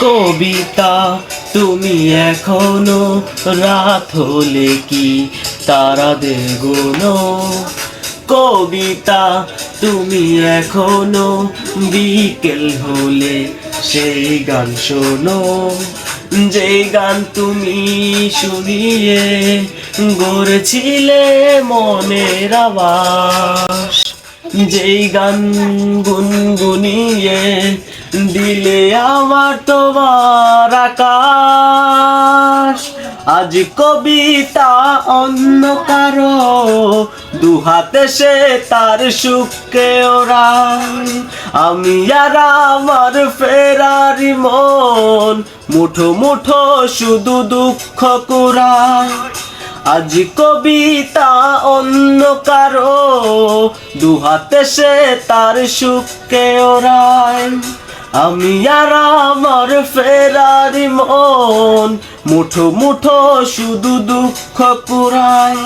কবিতা তুমি এখনো রাত হলে কি তারাদের গুনো? কবিতা তুমি এখনো বিকেল হলে সেই গান শোনো, যেই গান তুমি শুনিয়ে গড়েছিলে মনের আবাস, যেই গান গুনগুনিয়ে দিলে আমার তোমার আকাশ। আজ কবিতা অন্য কারো দুহাতে সে তার সুখকে ওড়ায়, আমি আর আমার ফেরারি মন মুঠো মুঠো শুধু দুঃখ কুড়ায়। আজ কবিতা অন্য কারো দুহাতে সে তার সুখকে ওড়ায়, আমি আর আমার ফেরারি মন মুঠো মুঠো শুধু দুঃখ কুড়ায়।